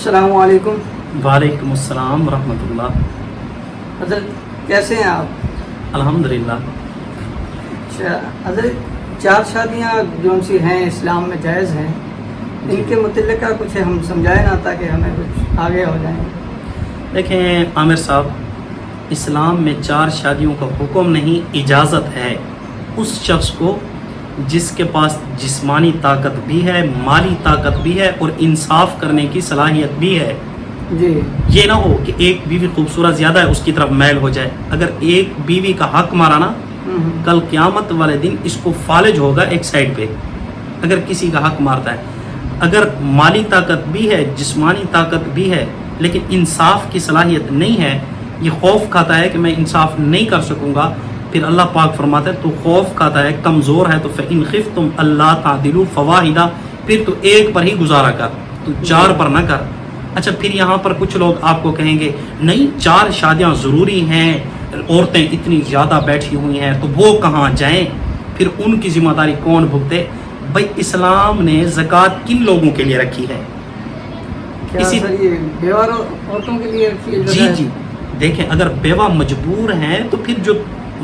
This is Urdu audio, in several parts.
السلام علیکم۔ وعلیکم السلام ورحمۃ حضرت کیسے ہیں آپ؟ الحمدللہ۔ اچھا حضرت، 4 شادیاں جو سی ہیں اسلام میں جائز ہیں، ان کے متعلق کچھ ہم سمجھائیں نا تاکہ ہمیں کچھ آگے ہو جائیں۔ دیکھیں عامر صاحب، اسلام میں 4 شادیوں کا حکم نہیں، اجازت ہے اس شخص کو جس کے پاس جسمانی طاقت بھی ہے، مالی طاقت بھی ہے اور انصاف کرنے کی صلاحیت بھی ہے۔ جی، یہ نہ ہو کہ ایک بیوی خوبصورت زیادہ ہے اس کی طرف میل ہو جائے۔ اگر ایک بیوی کا حق مارا نا، کل قیامت والے دن اس کو فالج ہوگا ایک سائڈ پہ، اگر کسی کا حق مارتا ہے۔ اگر مالی طاقت بھی ہے، جسمانی طاقت بھی ہے، لیکن انصاف کی صلاحیت نہیں ہے، یہ خوف کھاتا ہے کہ میں انصاف نہیں کر سکوں گا، پھر اللہ پاک فرماتا ہے تو خوف کھاتا ہے، کمزور ہے، تو فَإِنْ خِفْتُمْ أَلَّا تَعْدِلُوا فَوَاحِدَةً، پھر تو ایک پر ہی گزارا کر، تو 4 پر نہ کر۔ اچھا، پھر یہاں پر کچھ لوگ آپ کو کہیں گے نہیں 4 شادیاں ضروری ہیں، عورتیں اتنی زیادہ بیٹھی ہوئی ہیں تو وہ کہاں جائیں، پھر ان کی ذمہ داری کون بھگتے؟ بھائی اسلام نے زکوٰۃ کن لوگوں کے لیے رکھی ہے؟ بیوہ عورتوں کے لیے رکھی ہے؟ جی، دیکھیں اگر بیوہ مجبور ہیں تو پھر جو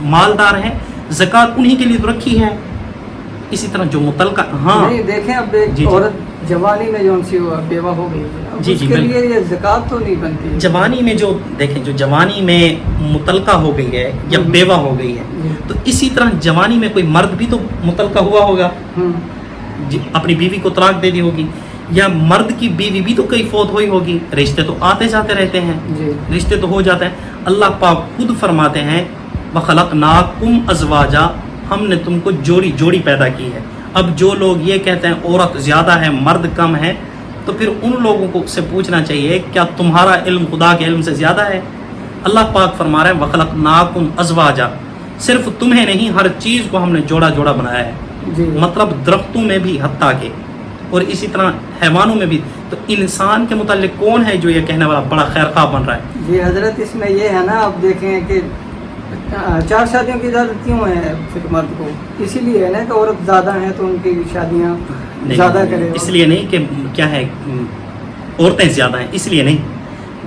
مالدار ہیں زکوٰۃ انہی کے لیے تو رکھی ہے۔ اسی طرح جو متعلقہ نہیں، دیکھیں اب ایک عورت جوانی میں جو سی بیوہ ہو گئی، اس کے لیے یہ زکوٰۃ تو نہیں بنتی۔ جوانی میں جو دیکھیں، جو جوانی میں متعلقہ ہو گئی ہے یا بیوہ ہو گئی ہے، تو اسی طرح جوانی میں کوئی مرد بھی تو متعلقہ ہوا ہوگا، اپنی بیوی کو طلاق دے دی ہوگی، یا مرد کی بیوی بھی تو کئی فوت ہوئی ہوگی۔ رشتے تو آتے جاتے رہتے ہیں، رشتے تو ہو جاتے ہیں۔ اللہ پاک خود فرماتے ہیں وَخَلَقْنَاكُمْ أَزْوَاجًا، ہم نے تم کو جوڑی جوڑی پیدا کی ہے۔ اب جو لوگ یہ کہتے ہیں عورت زیادہ ہے مرد کم ہے، تو پھر ان لوگوں کو سے پوچھنا چاہیے کیا تمہارا علم خدا کے علم سے زیادہ ہے؟ اللہ پاک فرما رہے ہیں وَخَلَقْنَاكُمْ أَزْوَاجًا، صرف تمہیں نہیں ہر چیز کو ہم نے جوڑا جوڑا بنایا ہے، مطلب درختوں میں بھی حتیٰ کہ، اور اسی طرح حیوانوں میں بھی۔ تو انسان کے متعلق کون ہے جو یہ کہنے والا بڑا خیر خواہ بن رہا ہے؟ جی حضرت، اس میں یہ ہے نا، اب دیکھیں کہ 4 شادیوں کی اجازت کیوں ہے پھر مرد کو؟ اسی لیے ہے نا کہ عورت زیادہ ہیں تو ان کی شادیاں زیادہ کرے۔ اس لیے نہیں کہ کیا ہے عورتیں زیادہ ہیں، اس لیے نہیں،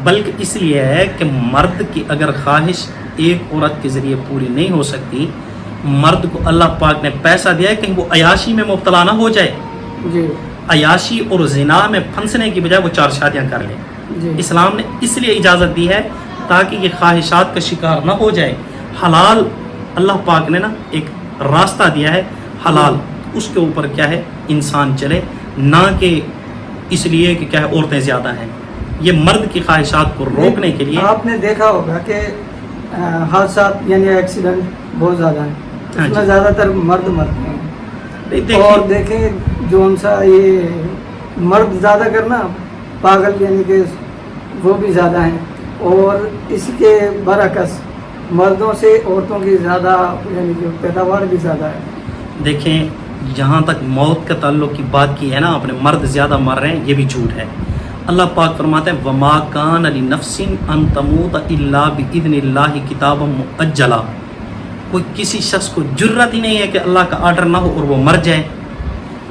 بلکہ اس لیے ہے کہ مرد کی اگر خواہش ایک عورت کے ذریعے پوری نہیں ہو سکتی، مرد کو اللہ پاک نے پیسہ دیا ہے کہ وہ عیاشی میں مبتلا نہ ہو جائے، عیاشی اور زنا میں پھنسنے کی بجائے وہ 4 شادیاں کر لیں۔ اسلام نے اس لیے اجازت دی ہے تاکہ یہ خواہشات کا شکار نہ ہو جائے۔ حلال اللہ پاک نے نا ایک راستہ دیا ہے حلال، اس کے اوپر کیا ہے انسان چلے، نہ کہ اس لیے کہ کیا ہے عورتیں زیادہ ہیں۔ یہ مرد کی خواہشات کو روکنے کے لیے۔ آپ نے دیکھا ہوگا کہ حادثات یعنی ایکسیڈنٹ بہت زیادہ ہیں، اس میں زیادہ تر مرد مرتے ہیں، اور دیکھیں جو ان سا یہ مرد زیادہ کرنا پاگل یعنی کہ وہ بھی زیادہ ہیں، اور اس کے برعکس مردوں سے عورتوں کی زیادہ یعنی کہ پیداوار بھی زیادہ ہے۔ دیکھیں جہاں تک موت کا تعلق کی بات کی ہے نا آپ نے، مرد زیادہ مر رہے ہیں، یہ بھی جھوٹ ہے۔ اللہ پاک فرماتے ہیں وَمَا كَانَ لِنَفْسٍ أَن تَمُوتَ إِلَّا بِإِذْنِ اللَّهِ كِتَابًا مُؤَجَّلًا، کوئی کسی شخص کو جرت ہی نہیں ہے کہ اللہ کا آرڈر نہ ہو اور وہ مر جائے۔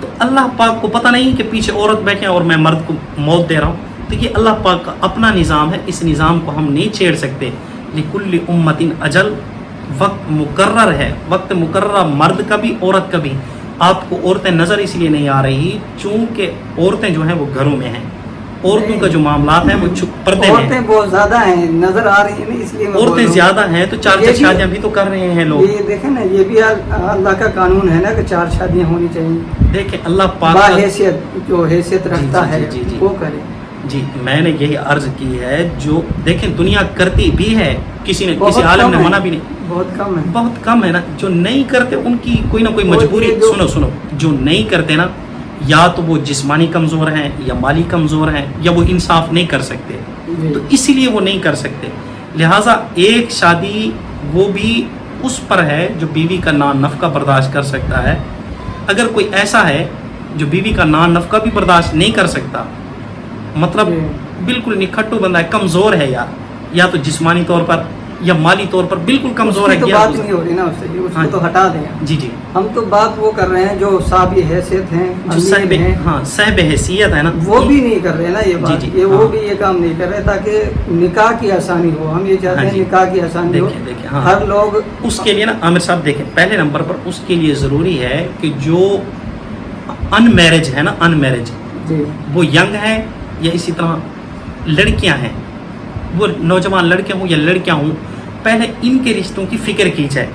تو اللہ پاک کو پتہ نہیں کہ پیچھے عورت بیٹھے ہیں اور میں مرد کو موت دے رہا ہوں، تو یہ اللہ پاک کا اپنا نظام ہے، اس نظام کو ہم نہیں چھیڑ سکتے۔ لِكُلِّ أُمَّةٍ أَجَلٌ، وقت مقرر ہے، وقت مقررہ مرد کا بھی عورت کا بھی۔ آپ کو عورتیں نظر اس لیے نہیں آ رہی چونکہ عورتیں جو ہیں وہ گھروں میں ہیں، عورتوں کا جو معاملات ہیں وہ پردے میں ہیں۔ عورتیں بہت زیادہ ہیں، نظر آ رہی ہیں، اس لیے عورتیں زیادہ ہیں تو 4 شادیاں بھی تو کر رہے ہیں لوگ۔ یہ دیکھیں نا، یہ بھی اللہ کا قانون ہے نا کہ 4 شادیاں ہونی چاہیے۔ دیکھیں اللہ پاک حیثیت جو حیثیت رکھتا ہے وہ کرے۔ جی میں نے یہی عرض کی ہے، جو دیکھیں دنیا کرتی بھی ہے، کسی عالم نے منع بھی نہیں، بہت کم ہے نا۔ جو نہیں کرتے ان کی کوئی نہ کوئی مجبوری، سنو جو نہیں کرتے نا، یا تو وہ جسمانی کمزور ہیں یا مالی کمزور ہیں یا وہ انصاف نہیں کر سکتے، تو اسی لیے وہ نہیں کر سکتے۔ لہٰذا ایک شادی وہ بھی اس پر ہے جو بیوی کا نان نفقہ برداشت کر سکتا ہے۔ اگر کوئی ایسا ہے جو بیوی کا نان نفقہ بھی برداشت نہیں کر سکتا، مطلب بالکل نکھٹو بندہ ہے، کمزور ہے، یا تو جسمانی طور پر یا مالی طور پر بالکل کمزور ہے اس کی تو بات نہیں ہو رہی نا، اس سے اس کو تو ہٹا دیں. جی جی، ہم تو بات وہ کر رہے ہیں جو صاحب حیثیت ہیں، جو صاحب صاحب حیثیت ہے نا، وہ بھی نہیں کر رہے نا یہ بات. جی، یہ وہ بھی یہ کام نہیں کر رہے تاکہ نکاح کی آسانی ہو. ہم یہ چاہتے ہیں نکاح کی آسانی ہو. دیکھیں ہر لوگ اس کے لیے نا عامر صاحب دیکھیں، پہلے نمبر پر اس کے لیے ضروری ہے کہ جو ان میرج ہے نا، ان میرج جی وہ ینگ ہیں یا اسی طرح لڑکیاں ہیں، وہ نوجوان لڑکے ہوں یا لڑکیاں ہوں، پہلے ان کے رشتوں کی فکر کی جائے.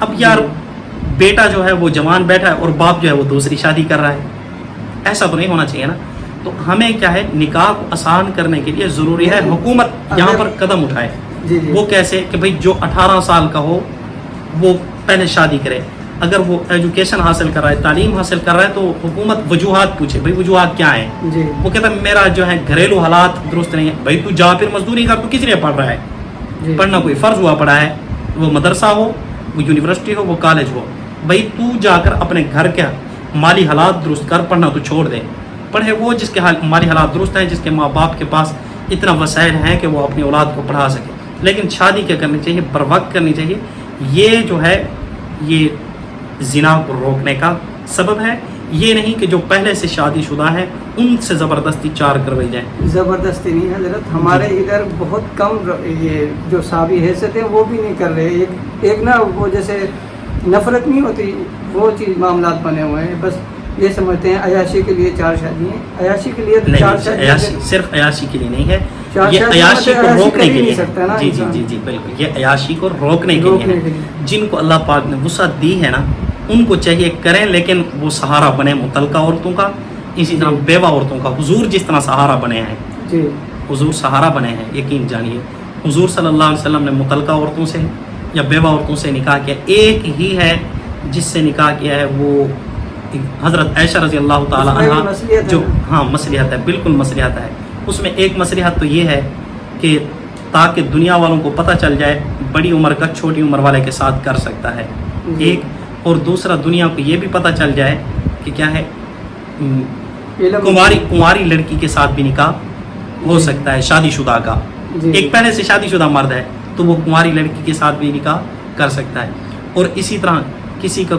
اب یار بیٹا جو ہے وہ جوان بیٹھا ہے اور باپ جو ہے وہ دوسری شادی کر رہا ہے، ایسا تو نہیں ہونا چاہیے نا. تو ہمیں کیا ہے، نکاح کو آسان کرنے کے لیے ضروری ہے حکومت یہاں پر قدم اٹھائے. وہ کیسے کہ بھئی جو 18 سال کا ہو وہ پہلے شادی کرے. اگر وہ ایجوکیشن حاصل کر رہا ہے، تعلیم حاصل کر رہا ہے، تو حکومت وجوہات پوچھے، بھئی وجوہات کیا ہیں. وہ کہتا ہے میرا جو ہے گھریلو حالات درست نہیں ہے. بھئی تو جا پھر مزدوری کر، تو کس لیے پڑھ رہا ہے؟ پڑھنا کوئی فرض ہوا پڑا ہے، وہ مدرسہ ہو، وہ یونیورسٹی ہو، وہ کالج ہو. بھئی تو جا کر اپنے گھر کے مالی حالات درست کر، پڑھنا تو چھوڑ دے. پڑھے وہ جس کے مالی حالات درست ہیں، جس کے ماں باپ کے پاس اتنا وسائل ہیں کہ وہ اپنی اولاد کو پڑھا سکے. لیکن شادی کیا کرنی چاہیے؟ بر وقت کرنی چاہیے. یہ جو ہے یہ زنا کو روکنے کا سبب ہے. یہ نہیں کہ جو پہلے سے شادی شدہ ہے ان سے زبردستی چار کروائی جائے. زبردستی نہیں حضرت، ہمارے ادھر بہت کم یہ جو صحابی حیثیت ہیں وہ بھی نہیں کر رہے. ایک نا وہ جیسے نفرت نہیں ہوتی، وہ چیز معاملات بنے ہوئے ہیں. بس یہ سمجھتے ہیں عیاشی کے لیے 4 شادی ہیں. عیاشی کے لیے 4 شادی صرف عیاشی کے لیے نہیں ہے، یہ عیاشی کو روکنے کے لیے. جی جی جی جی بالکل، یہ عیاشی کو روکنے کے لیے ہے. جن کو اللہ پاک نے وسعت دی ہے نا، ان کو چاہیے کریں، لیکن وہ سہارا بنے متعلقہ عورتوں کا، اسی طرح بیوہ عورتوں کا. حضور جس طرح سہارا بنے ہیں، حضور سہارا بنے ہیں، یقین جانیے حضور صلی اللہ علیہ وسلم نے متعلقہ عورتوں سے یا بیوہ عورتوں سے نکاح کیا. ایک ہی ہے جس سے نکاح کیا ہے، وہ حضرت عائشہ رضی اللہ تعالی عنہ، جو مصلحت ہے، بالکل مصلحت ہے. اس میں ایک مصلحت تو یہ ہے کہ تاکہ دنیا والوں کو پتہ چل جائے بڑی عمر کا چھوٹی عمر والے کے ساتھ کر سکتا ہے، ایک. اور دوسرا دنیا کو یہ بھی پتہ چل جائے کہ کیا ہے، کنواری لڑکی کے ساتھ بھی نکاح ہو سکتا ہے شادی شدہ کا. ایک پہلے سے شادی شدہ مرد ہے تو وہ کنواری لڑکی کے ساتھ بھی نکاح کر سکتا ہے. اور اسی طرح کسی کا،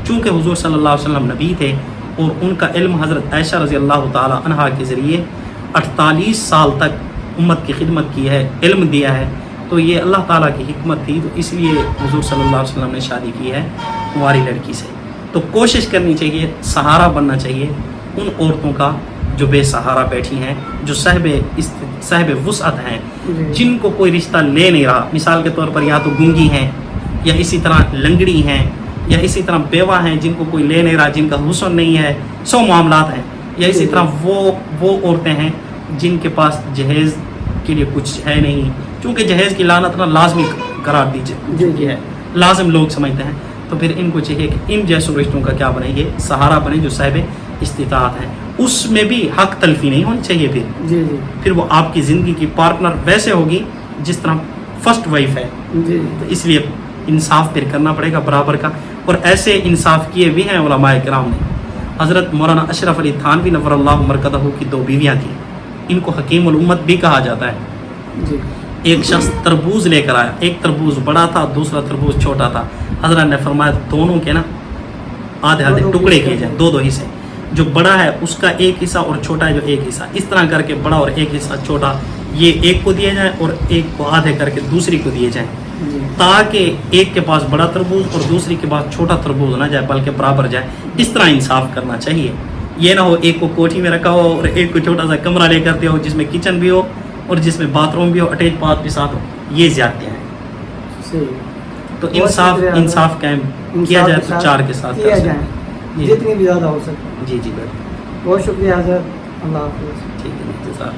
چونکہ حضور صلی اللہ علیہ وسلم نبی تھے اور ان کا علم حضرت عائشہ رضی اللہ تعالی عنہا کے ذریعے 48 سال تک امت کی خدمت کی ہے، علم دیا ہے. تو یہ اللہ تعالیٰ کی حکمت تھی، تو اس لیے حضور صلی اللہ علیہ وسلم نے شادی کی ہے کنواری لڑکی سے. تو کوشش کرنی چاہیے، سہارا بننا چاہیے ان عورتوں کا جو بے سہارا بیٹھی ہیں، جو صاحب وسعت ہیں، جن کو کوئی رشتہ لے نہیں رہا. مثال کے طور پر یا تو گنگی ہیں، یا اسی طرح لنگڑی ہیں، یا اسی طرح بیوہ ہیں جن کو کوئی لے نہیں رہا، جن کا حسن نہیں ہے، 100 معاملات ہیں. یا اسی طرح وہ عورتیں ہیں جن کے پاس جہیز کے لیے کچھ ہے نہیں، چونکہ جہیز کی لعنت نہ لازمی قرار دی چکی ہے، لازم لوگ سمجھتے ہیں. تو پھر ان کو چاہیے کہ ان جیسے رشتوں کا کیا بنے، یہ سہارا بنے جو صاحب استطاعت ہیں. اس میں بھی حق تلفی نہیں ہونی چاہیے. پھر وہ آپ کی زندگی کی پارٹنر ویسے ہوگی جس طرح فرسٹ وائف ہے. تو اس لیے انصاف پھر کرنا پڑے گا برابر کا. اور ایسے انصاف کیے بھی ہیں علماء کرام نے. حضرت مولانا اشرف علی تھانوی نور اللہ مرکزہ کی 2 بیویاں تھیں. ان کو حکیم الامت بھی کہا جاتا ہے. ایک شخص تربوز لے کر آیا، ایک تربوز بڑا تھا، دوسرا تربوز چھوٹا تھا. حضرت نے فرمایا دونوں کے نا آدھے ٹکڑے کیے جائیں، 2 حصے. جو بڑا ہے اس کا ایک حصہ اور چھوٹا ہے جو ایک حصہ، اس طرح کر کے بڑا اور ایک حصہ چھوٹا یہ ایک کو دیے جائیں اور ایک کو آدھے کر کے دوسری کو دیے جائیں، تاکہ ایک کے پاس بڑا تربوز اور دوسری کے پاس چھوٹا تربوز نہ جائے بلکہ برابر جائے. اس طرح انصاف کرنا چاہیے. یہ نہ ہو ایک کو کوٹھی میں رکھا ہو اور ایک کو چھوٹا سا کمرہ لے کر دیا ہو جس میں کچن بھی ہو اور جس میں باتھ روم بھی ہو، اٹیچ باتھ بھی ساتھ ہو. یہ زیادتیاں ہیں. تو انصاف قائم کیا جائے تو 4 کے ساتھ کیا جائے جتنی بھی زیادہ ہو سکے. جی بہت شکریہ حضرت. اللہ حافظ. ٹھیک ہے.